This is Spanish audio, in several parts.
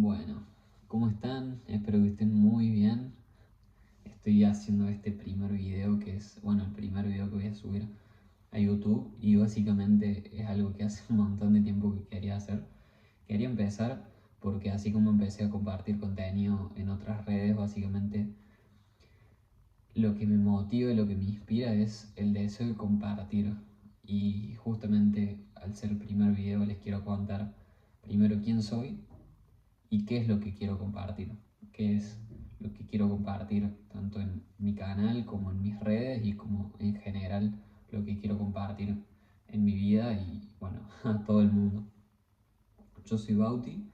Bueno, ¿cómo están? Espero que estén muy bien. Estoy haciendo este primer video que es, bueno, el primer video que voy a subir a YouTube y básicamente es algo que hace un montón de tiempo que quería hacer. Quería empezar porque así como empecé a compartir contenido en otras redes, básicamente lo que me motiva y lo que me inspira es el deseo de compartir. Y justamente al ser el primer video les quiero contar primero quién soy y qué es lo que quiero compartir, qué es lo que quiero compartir tanto en mi canal como en mis redes y como en general lo que quiero compartir en mi vida y bueno, a todo el mundo. Yo soy Bauti,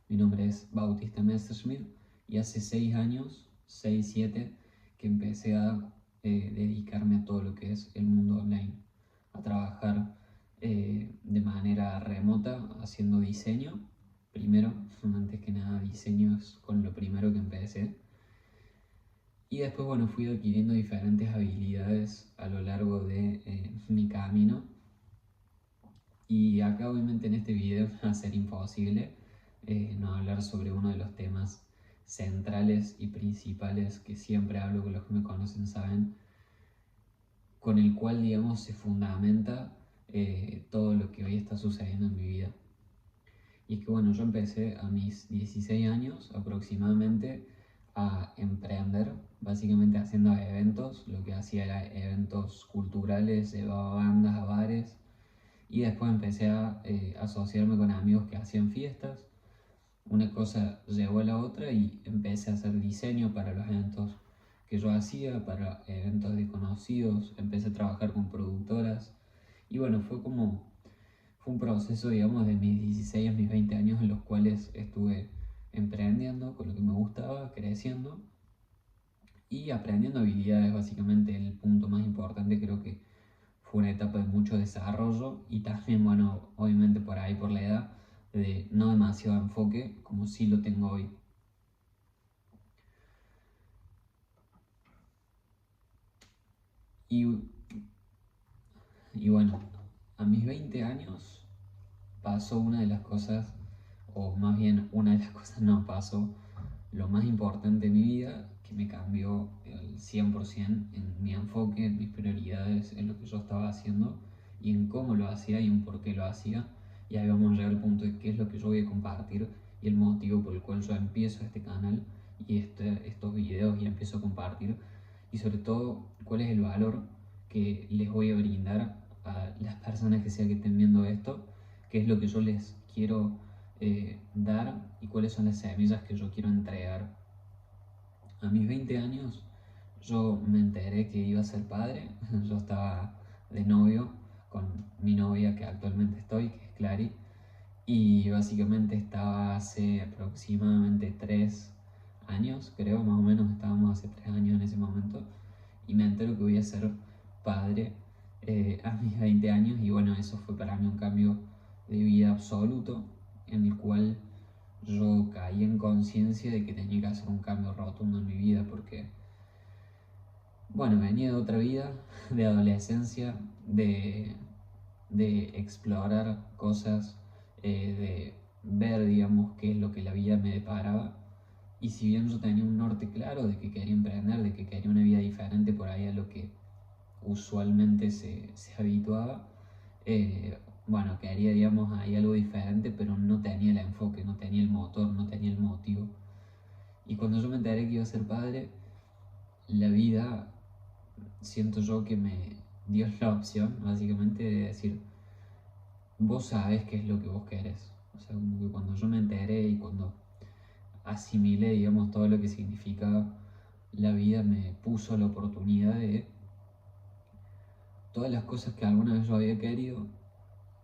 mi nombre es Bautista Messerschmidt y hace 6 años, 6 7 que empecé a dedicarme a todo lo que es el mundo online, a trabajar de manera remota haciendo diseño. Primero, antes que nada, diseño es con lo primero que empecé. Y después, bueno, fui adquiriendo diferentes habilidades a lo largo de mi camino. Y acá, obviamente, en este video va a ser imposible no hablar sobre uno de los temas centrales y principales que siempre hablo, con los que me conocen saben, con el cual, digamos, se fundamenta todo lo que hoy está sucediendo en mi vida. Y es que bueno, yo empecé a mis 16 años aproximadamente a emprender, básicamente haciendo eventos. Lo que hacía era eventos culturales, llevaba bandas a bares y después empecé a asociarme con amigos que hacían fiestas. Una cosa llevó a la otra y empecé a hacer diseño para los eventos que yo hacía, para eventos de conocidos, empecé a trabajar con productoras y bueno, fue un proceso, digamos, de mis 16 a mis 20 años en los cuales estuve emprendiendo con lo que me gustaba, creciendo y aprendiendo habilidades. Básicamente el punto más importante creo que fue una etapa de mucho desarrollo y también, bueno, obviamente por ahí, por la edad, de no demasiado enfoque como sí lo tengo hoy. Y, y bueno, a mis 20 años pasó una de las cosas, o más bien una de las cosas no pasó, lo más importante en mi vida, que me cambió el 100% en mi enfoque, en mis prioridades, en lo que yo estaba haciendo y en cómo lo hacía y en por qué lo hacía. Y ahí vamos a llegar al punto de qué es lo que yo voy a compartir y el motivo por el cual yo empiezo este canal y estos videos y empiezo a compartir. Y sobre todo, cuál es el valor que les voy a brindar a las personas que sea que estén viendo esto, qué es lo que yo les quiero dar y cuáles son las semillas que yo quiero entregar. A mis 20 años yo me enteré que iba a ser padre. Yo estaba de novio con mi novia que actualmente estoy, que es Clary, y básicamente estaba hace aproximadamente 3 años, creo, más o menos estábamos hace 3 años en ese momento, y me entero que voy a ser padre a mis 20 años y bueno, eso fue para mí un cambio de vida absoluto en el cual yo caí en conciencia de que tenía que hacer un cambio rotundo en mi vida porque, bueno, venía de otra vida, de adolescencia, de explorar cosas, de ver, digamos, qué es lo que la vida me deparaba. Y si bien yo tenía un norte claro de que quería emprender, de que quería una vida diferente por ahí a lo que usualmente se habituaba, bueno, quería, digamos, ahí algo diferente, pero no tenía el enfoque, no tenía el motor, no tenía el motivo. Y cuando yo me enteré que iba a ser padre, la vida siento yo que me dio la opción, básicamente, de decir, vos sabés qué es lo que vos querés. O sea, como que cuando yo me enteré y cuando asimilé, digamos, todo lo que significaba la vida, me puso la oportunidad de todas las cosas que alguna vez yo había querido,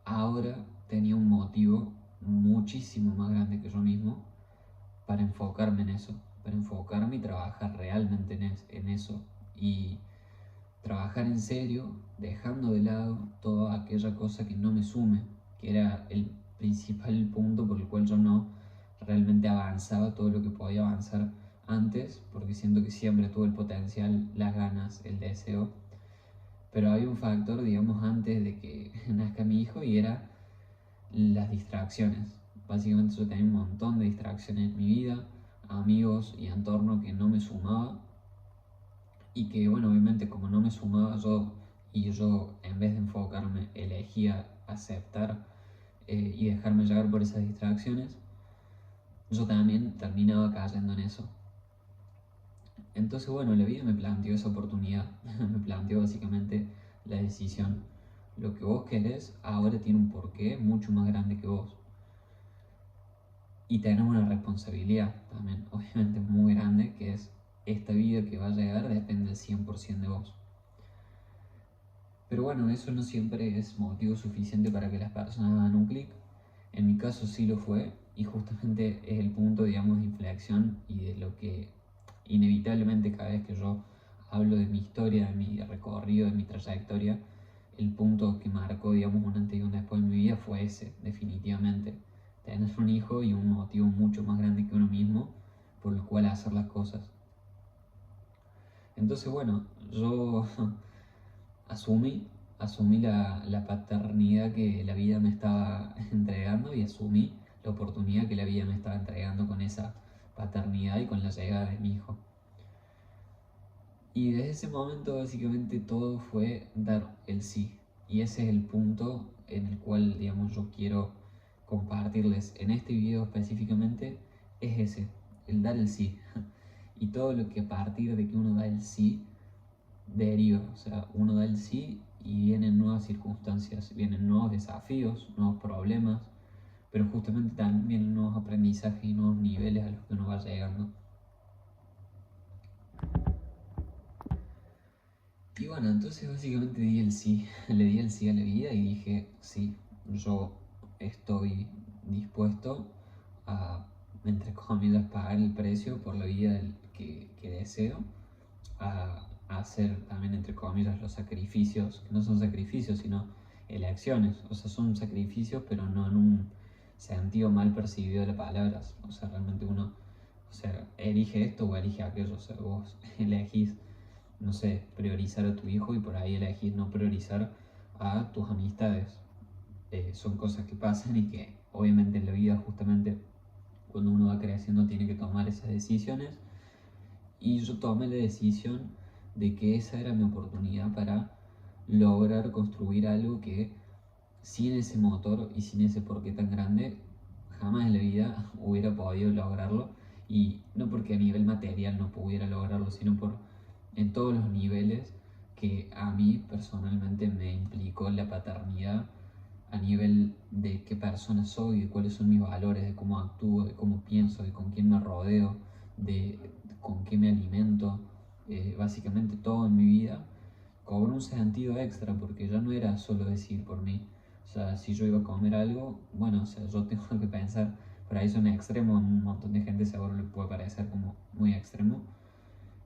ahora tenía un motivo muchísimo más grande que yo mismo para enfocarme en eso, para enfocarme y trabajar realmente en eso y trabajar en serio, dejando de lado toda aquella cosa que no me sume, que era el principal punto por el cual yo no realmente avanzaba todo lo que podía avanzar antes, porque siento que siempre tuve el potencial, las ganas, el deseo, pero había un factor, digamos, antes de que nazca mi hijo y era las distracciones. básicamente yo tenía un montón de distracciones en mi vida, amigos y entorno que no me sumaba y que bueno, obviamente como no me sumaba yo en vez de enfocarme elegía aceptar y dejarme llevar por esas distracciones, yo también terminaba cayendo en eso. Entonces bueno, la vida me planteó esa oportunidad, me planteó básicamente la decisión. Lo que vos querés ahora tiene un porqué mucho más grande que vos. Y tenemos una responsabilidad también, obviamente muy grande, que es esta vida que va a llegar depende del 100% de vos. Pero bueno, eso no siempre es motivo suficiente para que las personas hagan un clic. En mi caso sí lo fue y justamente es el punto, digamos, de inflexión y de lo que inevitablemente cada vez que yo hablo de mi historia, de mi recorrido, de mi trayectoria, el punto que marcó, digamos, un antes y un después en mi vida fue ese, definitivamente. Tener un hijo y un motivo mucho más grande que uno mismo por el cual hacer las cosas. Entonces, bueno, yo asumí, asumí la paternidad que la vida me estaba entregando y asumí la oportunidad que la vida me estaba entregando con esa paternidad y con la llegada de mi hijo. Y desde ese momento básicamente todo fue dar el sí. Y ese es el punto en el cual, digamos, yo quiero compartirles en este video específicamente, es ese, el dar el sí. Y todo lo que a partir de que uno da el sí, deriva. O sea, uno da el sí y vienen nuevas circunstancias, vienen nuevos desafíos, nuevos problemas, pero justamente también vienen nuevos aprendizajes y nuevos niveles a los que uno va llegando. Y bueno, entonces básicamente di el sí, le di el sí a la vida y dije, sí, yo estoy dispuesto a, entre comillas, pagar el precio por la vida que deseo, a hacer también, entre comillas, los sacrificios, que no son sacrificios, sino elecciones, o sea, son sacrificios, pero no en un sentido mal percibido de las palabras, o sea, realmente uno, o sea, elige esto o elige aquello, o sea, vos elegís, no sé, priorizar a tu hijo y por ahí elegís no priorizar a tus amistades. Son cosas que pasan y que obviamente en la vida justamente cuando uno va creciendo tiene que tomar esas decisiones y yo tomé la decisión de que esa era mi oportunidad para lograr construir algo que sin ese motor y sin ese porqué tan grande jamás en la vida hubiera podido lograrlo y no porque a nivel material no pudiera lograrlo sino por en todos los niveles que a mí personalmente me implicó la paternidad a nivel de qué persona soy, de cuáles son mis valores, de cómo actúo, de cómo pienso, de con quién me rodeo, de con qué me alimento, básicamente todo en mi vida cobró un sentido extra porque ya no era solo decir por mí. O sea, si yo iba a comer algo, bueno, o sea, yo tengo que pensar, por ahí son extremos, a un montón de gente seguro le puede parecer como muy extremo,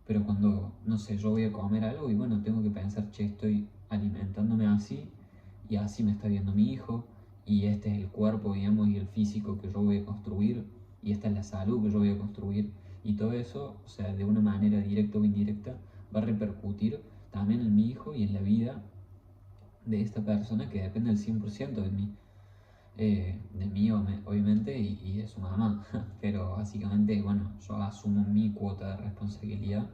pero cuando, no sé, yo voy a comer algo y bueno, tengo que pensar, che, estoy alimentándome así y así me está viendo mi hijo y este es el cuerpo, digamos, y el físico que yo voy a construir y esta es la salud que yo voy a construir y todo eso, o sea, de una manera directa o indirecta, va a repercutir también en mi hijo y en la vida de esta persona que depende al 100% de mí obviamente y de su mamá, pero básicamente, bueno, yo asumo mi cuota de responsabilidad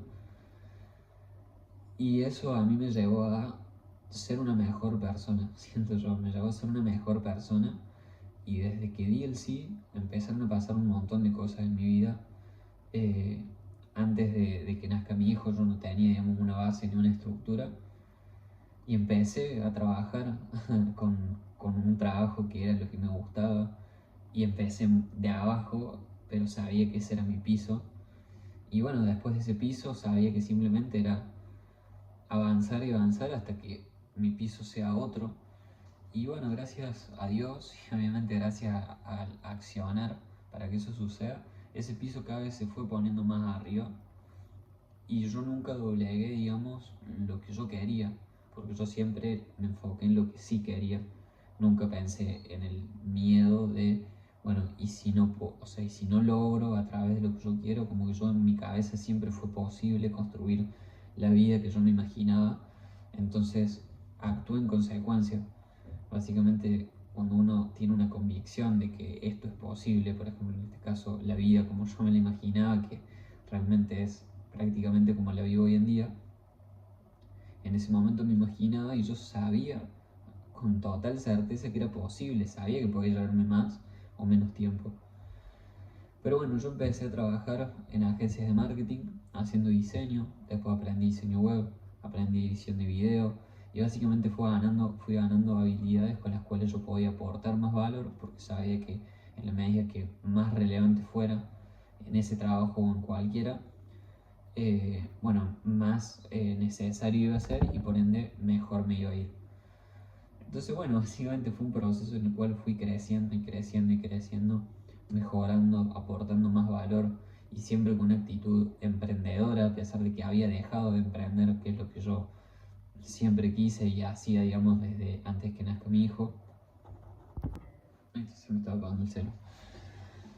y eso a mí me llevó a ser una mejor persona, siento yo, me llevó a ser una mejor persona y desde que di el sí empezaron a pasar un montón de cosas en mi vida. Eh, Antes de que nazca mi hijo yo no tenía, digamos, una base ni una estructura y empecé a trabajar con un trabajo que era lo que me gustaba y empecé de abajo, pero sabía que ese era mi piso. Y bueno, después de ese piso sabía que simplemente era avanzar y avanzar hasta que mi piso sea otro. Y bueno, gracias a Dios y obviamente gracias al accionar para que eso suceda, ese piso cada vez se fue poniendo más arriba y yo nunca doblegué, digamos, lo que yo quería, porque yo siempre me enfoqué en lo que sí quería. Nunca pensé en el miedo de, bueno, y si no, o sea, y si no logro a través de lo que yo quiero, como que yo en mi cabeza siempre fue posible construir la vida que yo me imaginaba, entonces actué en consecuencia. Básicamente cuando uno tiene una convicción de que esto es posible, por ejemplo, en este caso, la vida como yo me la imaginaba, que realmente es prácticamente como la vivo hoy en día, en ese momento me imaginaba y yo sabía con total certeza que era posible, sabía que podía llevarme más o menos tiempo. Pero bueno, yo empecé a trabajar en agencias de marketing, haciendo diseño, después aprendí diseño web, aprendí edición de video y básicamente fui ganando habilidades con las cuales yo podía aportar más valor porque sabía que en la medida que más relevante fuera en ese trabajo o en cualquiera, bueno, más necesario iba a ser y por ende mejor me iba a ir. Entonces, bueno, básicamente fue un proceso en el cual fui creciendo y creciendo y creciendo, mejorando, aportando más valor y siempre con una actitud emprendedora, a pesar de que había dejado de emprender, que es lo que yo siempre quise y hacía, digamos, desde antes que nazca mi hijo. Ay, se me estaba apagando el celo.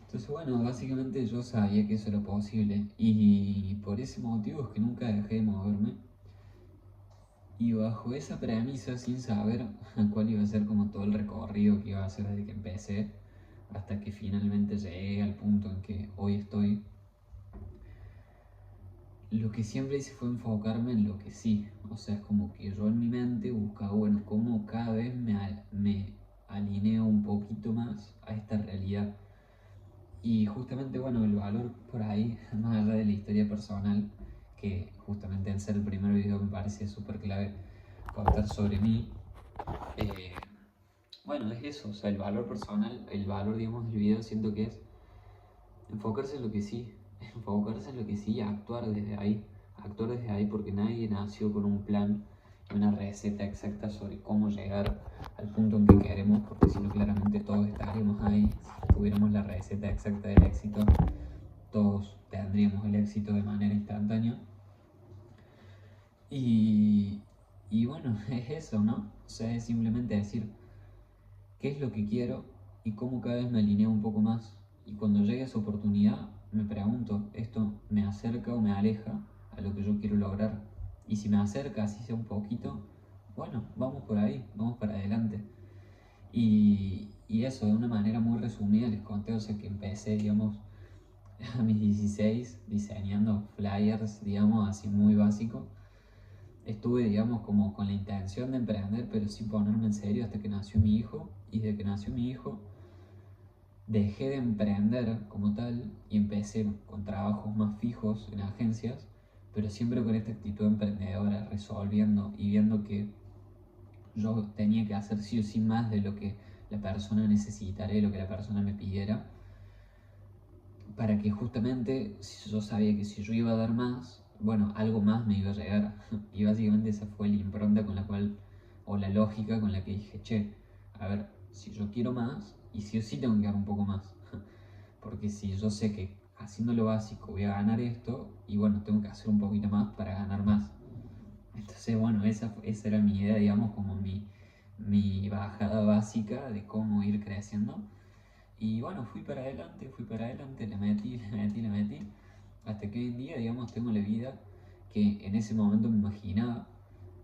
Entonces, bueno, básicamente yo sabía que eso era posible y por ese motivo es que nunca dejé de moverme. Y bajo esa premisa, sin saber cuál iba a ser como todo el recorrido que iba a hacer desde que empecé hasta que finalmente llegué al punto en que hoy estoy, lo que siempre hice fue enfocarme en lo que sí. O sea, es como que yo en mi mente buscaba, bueno, cómo cada vez me alineo un poquito más a esta realidad. Y justamente, bueno, el valor por ahí, más allá de la historia personal, que justamente al ser el primer video me parece súper clave contar sobre mí. Eh, bueno, es eso, o sea, el valor personal, el valor, digamos, del video siento que es enfocarse en lo que sí, enfocarse en lo que sí y actuar desde ahí porque nadie nació con un plan y una receta exacta sobre cómo llegar al punto en que queremos, porque si no claramente todos estaríamos ahí, si tuviéramos la receta exacta del éxito, todos tendríamos el éxito de manera instantánea. Y, y bueno, es eso, ¿no? O sea, es simplemente decir, qué es lo que quiero y cómo cada vez me alineo un poco más. Y cuando llegue esa oportunidad, me pregunto, ¿esto me acerca o me aleja a lo que yo quiero lograr? Y si me acerca, así sea un poquito, bueno, vamos por ahí, vamos para adelante. Y eso, de una manera muy resumida, les conté, o sea, que empecé, digamos, a mis 16 diseñando flyers, digamos, así muy básico. Estuve, digamos, como con la intención de emprender, pero sin ponerme en serio hasta que nació mi hijo. Y desde que nació mi hijo, dejé de emprender como tal y empecé con trabajos más fijos en agencias, pero siempre con esta actitud emprendedora, resolviendo y viendo que yo tenía que hacer sí o sí más de lo que la persona necesitara y lo que la persona me pidiera, para que justamente yo sabía que si yo iba a dar más, bueno, algo más me iba a llegar. Y básicamente esa fue la impronta con la cual, o la lógica con la que dije, che, a ver, si yo quiero más, y sí o sí tengo que dar un poco más. Porque si yo sé que haciendo lo básico voy a ganar esto, y bueno, tengo que hacer un poquito más para ganar más. Entonces, bueno, esa era mi idea, digamos, como mi bajada básica de cómo ir creciendo. Y bueno, fui para adelante, le metí, le metí, le metí, hasta que hoy en día, digamos, tengo la vida que en ese momento me imaginaba,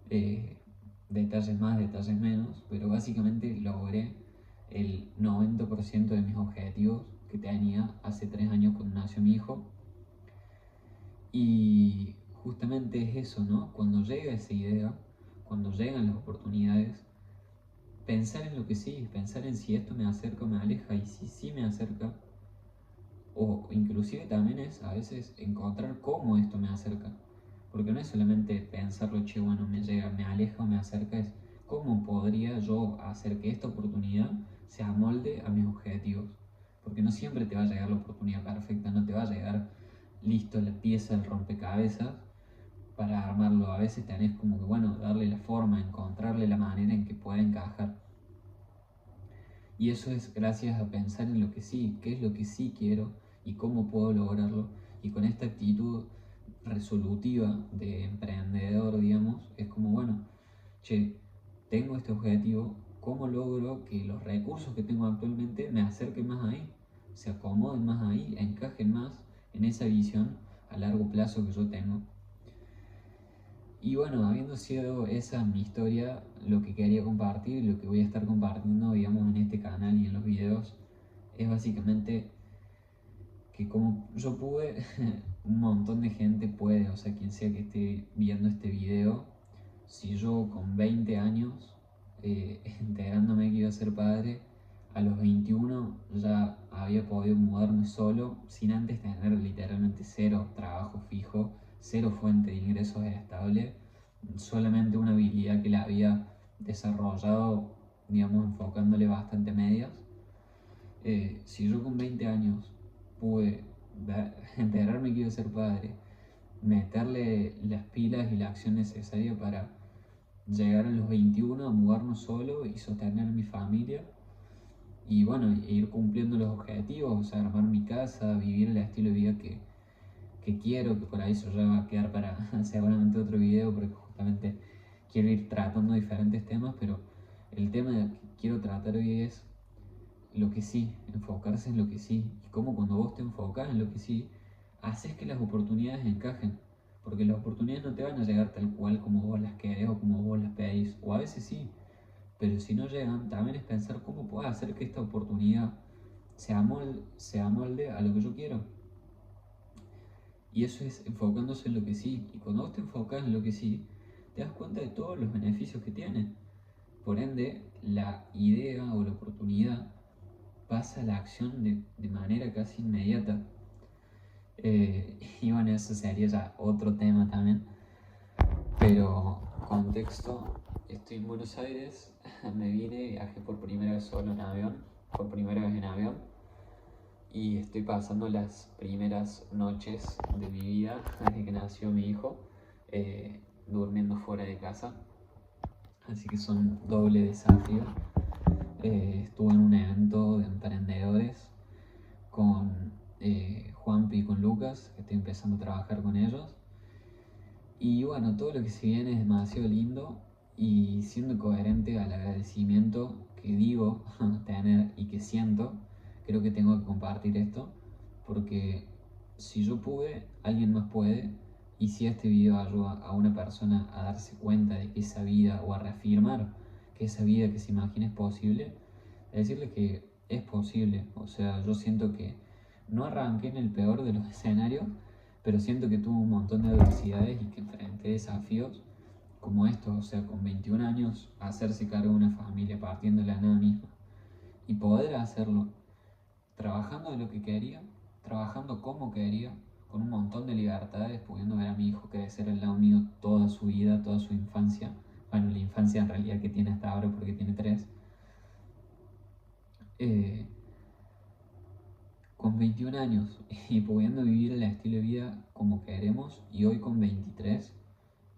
eh, detalles más, detalles menos, pero básicamente logré el 90% de mis objetivos que tenía hace 3 años cuando nació mi hijo. Y justamente es eso, ¿no? Cuando llega esa idea, cuando llegan las oportunidades, pensar en lo que sí, pensar en si esto me acerca o me aleja, y si sí me acerca, o inclusive también es a veces encontrar cómo esto me acerca. Porque no es solamente pensarlo, che, bueno, me llega, me aleja o me acerca, es cómo podría yo hacer que esta oportunidad se amolde a mis objetivos. Porque no siempre te va a llegar la oportunidad perfecta, no te va a llegar listo la pieza del rompecabezas para armarlo. A veces tenés como que, bueno, darle la forma, encontrarle la manera en que pueda encajar. Y eso es gracias a pensar en lo que sí, qué es lo que sí quiero y cómo puedo lograrlo. Y con esta actitud resolutiva de emprendedor, digamos, es como, bueno, che, tengo este objetivo, ¿cómo logro que los recursos que tengo actualmente me acerquen más ahí? Se acomoden más ahí, encajen más en esa visión a largo plazo que yo tengo. Y bueno, habiendo sido esa mi historia, lo que quería compartir y lo que voy a estar compartiendo, digamos, en este canal y en los videos, es básicamente que como yo pude, un montón de gente puede, o sea, quien sea que esté viendo este video, si yo con 20 años, enterándome que iba a ser padre, a los 21 ya había podido mudarme solo, sin antes tener literalmente cero trabajo fijo, cero fuente de ingresos estable, solamente una habilidad que la había desarrollado, digamos, enfocándole bastante medias. Si yo con 20 años pude enterarme que iba a ser padre, meterle las pilas y la acción necesaria para llegar a los 21 a mudarnos solo y sostener mi familia y bueno, ir cumpliendo los objetivos, o sea, armar mi casa, vivir el estilo de vida que quiero, que por ahí eso ya va a quedar para seguramente otro video porque justamente quiero ir tratando diferentes temas, pero el tema que quiero tratar hoy es lo que sí, enfocarse en lo que sí. Y cómo cuando vos te enfocas en lo que sí, haces que las oportunidades encajen. Porque las oportunidades no te van a llegar tal cual como vos las querés o como vos las pedís. O a veces sí, pero si no llegan, también es pensar cómo puedo hacer que esta oportunidad se amolde a lo que yo quiero. Y eso es enfocándose en lo que sí. Y cuando vos te enfocas en lo que sí, te das cuenta de todos los beneficios que tiene. Por ende, la idea o la oportunidad pasa a la acción de manera casi inmediata. Y bueno, eso sería ya otro tema también. Pero contexto, estoy en Buenos Aires, me vine, viajé por primera vez solo en avión, por primera vez en avión. Y estoy pasando las primeras noches de mi vida desde que nació mi hijo, durmiendo fuera de casa. Así que son doble desafío. Estuve en un evento de emprendedores con Juanpi y con Lucas, que estoy empezando a trabajar con ellos. Y bueno, todo lo que se viene es demasiado lindo y siendo coherente al agradecimiento que digo tener y que siento, creo que tengo que compartir esto porque si yo pude, alguien más puede y si este video ayuda a una persona a darse cuenta de que esa vida o a reafirmar que esa vida que se imagina es posible, decirle que es posible. O sea, yo siento que no arranqué en el peor de los escenarios, pero siento que tuve un montón de adversidades y que enfrenté desafíos como estos, o sea, con 21 años, hacerse cargo de una familia partiendo de la nada misma y poder hacerlo trabajando de lo que quería, trabajando como quería, con un montón de libertades, pudiendo ver a mi hijo crecer al lado mío toda su vida, toda su infancia, bueno, la infancia en realidad que tiene hasta ahora porque tiene 3, eh, con 21 años y pudiendo vivir el estilo de vida como queremos y hoy con 23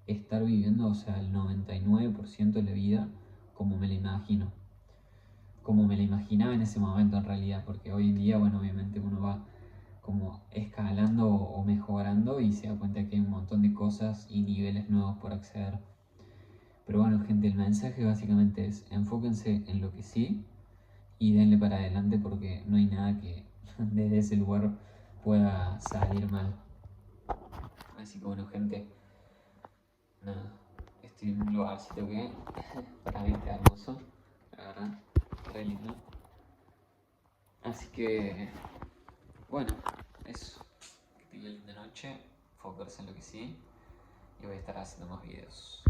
estar viviendo, o sea, el 99% de la vida como me la imagino, como me la imaginaba en ese momento en realidad, porque hoy en día, bueno, obviamente uno va como escalando o mejorando y se da cuenta que hay un montón de cosas y niveles nuevos por acceder. Pero bueno, gente, el mensaje básicamente es enfóquense en lo que sí y denle para adelante porque no hay nada que desde ese lugar pueda salir mal. Así que bueno, gente, nada, estoy en un lugarcito que para mí está hermoso, la verdad, re lindo. Así que, bueno, eso. Que tengan linda noche, enfocarse en lo que sí y voy a estar haciendo más videos.